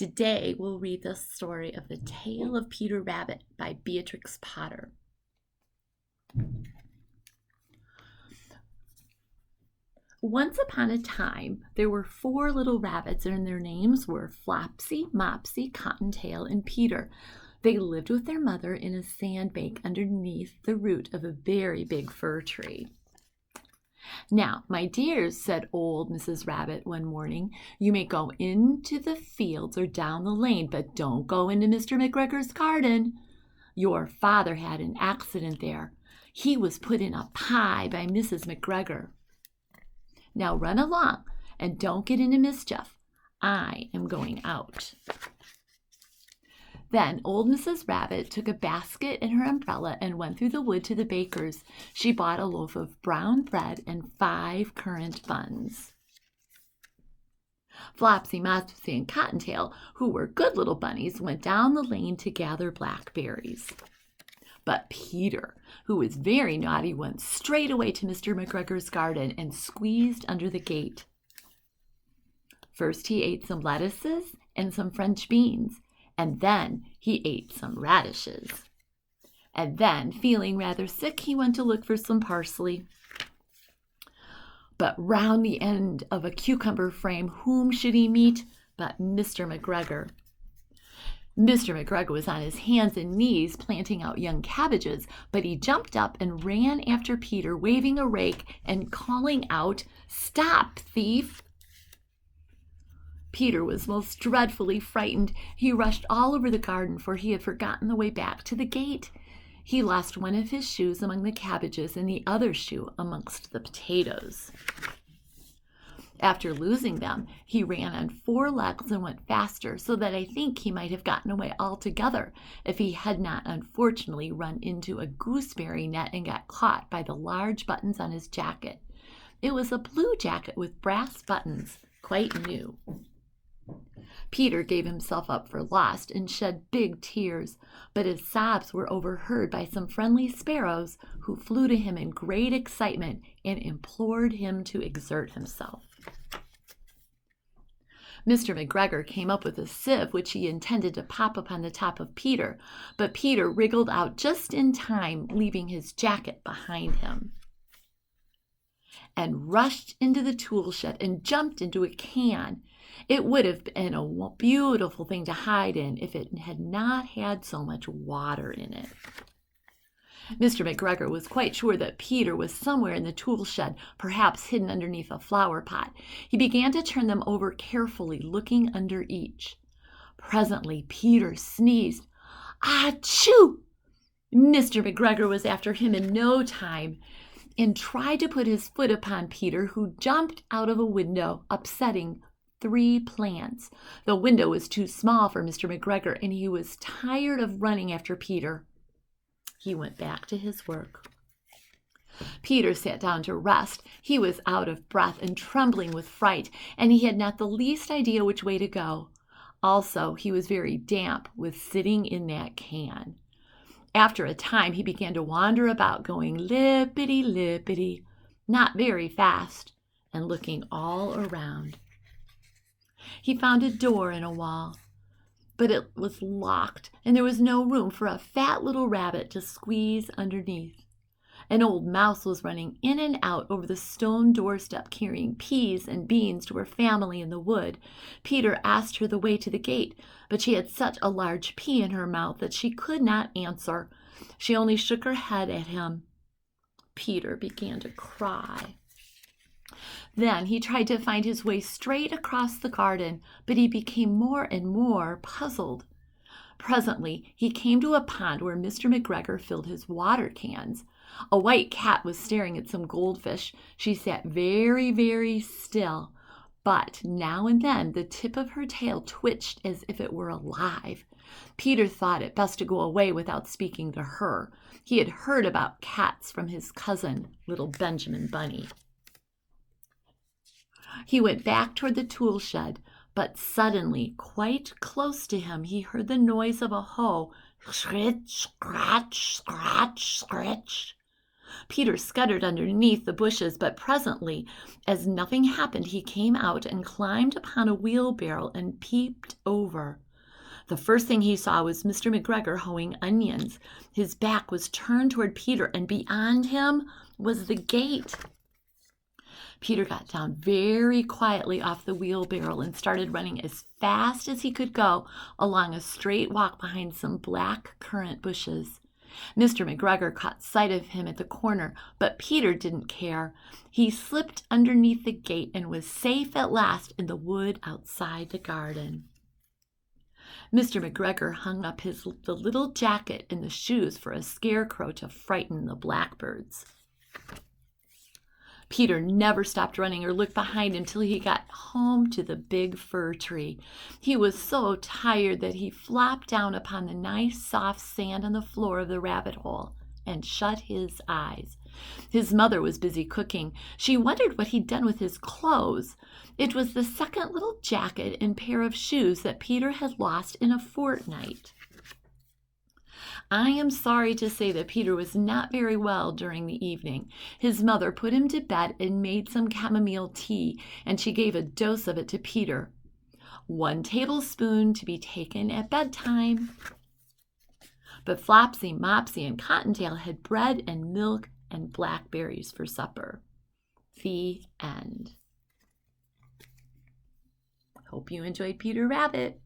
Today we'll read the story of The Tale of Peter Rabbit by Beatrix Potter. Once upon a time, there were 4 little rabbits, and their names were Flopsy, Mopsy, Cottontail, and Peter. They lived with their mother in a sandbank underneath the root of a very big fir tree. "Now, my dears," said old Mrs. Rabbit one morning, "you may go into the fields or down the lane, but don't go into Mr. McGregor's garden. Your father had an accident there. He was put in a pie by Mrs. McGregor. Now run along and don't get into mischief. I am going out." Then old Mrs. Rabbit took a basket and her umbrella and went through the wood to the baker's. She bought a loaf of brown bread and 5 currant buns. Flopsy, Mopsy, and Cottontail, who were good little bunnies, went down the lane to gather blackberries. But Peter, who was very naughty, went straight away to Mr. McGregor's garden and squeezed under the gate. First he ate some lettuces and some French beans, and then he ate some radishes. And then, feeling rather sick, he went to look for some parsley. But round the end of a cucumber frame, whom should he meet but Mr. McGregor? Mr. McGregor was on his hands and knees planting out young cabbages, but he jumped up and ran after Peter, waving a rake and calling out, "Stop, thief!" Peter was most dreadfully frightened. He rushed all over the garden, for he had forgotten the way back to the gate. He lost one of his shoes among the cabbages and the other shoe amongst the potatoes. After losing them, he ran on 4 legs and went faster, so that I think he might have gotten away altogether if he had not unfortunately run into a gooseberry net and got caught by the large buttons on his jacket. It was a blue jacket with brass buttons, quite new. Peter gave himself up for lost and shed big tears, but his sobs were overheard by some friendly sparrows who flew to him in great excitement and implored him to exert himself. Mr. McGregor came up with a sieve which he intended to pop upon the top of Peter, but Peter wriggled out just in time, leaving his jacket behind him, and rushed into the tool shed and jumped into a can. It would have been a beautiful thing to hide in if it had not had so much water in it. Mr. McGregor was quite sure that Peter was somewhere in the tool shed, perhaps hidden underneath a flower pot. He began to turn them over carefully, looking under each. Presently Peter sneezed. "Achoo!" Mr. McGregor was after him in no time and tried to put his foot upon Peter, who jumped out of a window, upsetting 3 plants. The window was too small for Mr. McGregor, and he was tired of running after Peter. He went back to his work. Peter sat down to rest. He was out of breath and trembling with fright, and he had not the least idea which way to go. Also, he was very damp with sitting in that can. After a time, he began to wander about, going lippity, lippity, not very fast, and looking all around. He found a door in a wall, but it was locked, and there was no room for a fat little rabbit to squeeze underneath. An old mouse was running in and out over the stone doorstep, carrying peas and beans to her family in the wood. Peter asked her the way to the gate, but she had such a large pea in her mouth that she could not answer. She only shook her head at him. Peter began to cry. Then he tried to find his way straight across the garden, but he became more and more puzzled. Presently he came to a pond where Mr. McGregor filled his water cans. A white cat was staring at some goldfish. She sat very, very still, but now and then the tip of her tail twitched as if it were alive. Peter thought it best to go away without speaking to her. He had heard about cats from his cousin, little Benjamin Bunny. He went back toward the tool shed, but suddenly, quite close to him, he heard the noise of a hoe. Scritch, scratch, scratch, scritch. Peter scuttered underneath the bushes, but presently, as nothing happened, he came out and climbed upon a wheelbarrow and peeped over. The first thing he saw was Mr. McGregor hoeing onions. His back was turned toward Peter, and beyond him was the gate. Peter got down very quietly off the wheelbarrow and started running as fast as he could go along a straight walk behind some black currant bushes. Mr. McGregor caught sight of him at the corner, but Peter didn't care. He slipped underneath the gate and was safe at last in the wood outside the garden. Mr. McGregor hung up the little jacket and the shoes for a scarecrow to frighten the blackbirds. Peter never stopped running or looked behind him till he got home to the big fir tree. He was so tired that he flopped down upon the nice soft sand on the floor of the rabbit hole and shut his eyes. His mother was busy cooking. She wondered what he'd done with his clothes. It was the second little jacket and pair of shoes that Peter had lost in a fortnight. I am sorry to say that Peter was not very well during the evening. His mother put him to bed and made some chamomile tea, and she gave a dose of it to Peter. 1 tablespoon to be taken at bedtime. But Flopsy, Mopsy, and Cottontail had bread and milk and blackberries for supper. The end. Hope you enjoyed Peter Rabbit.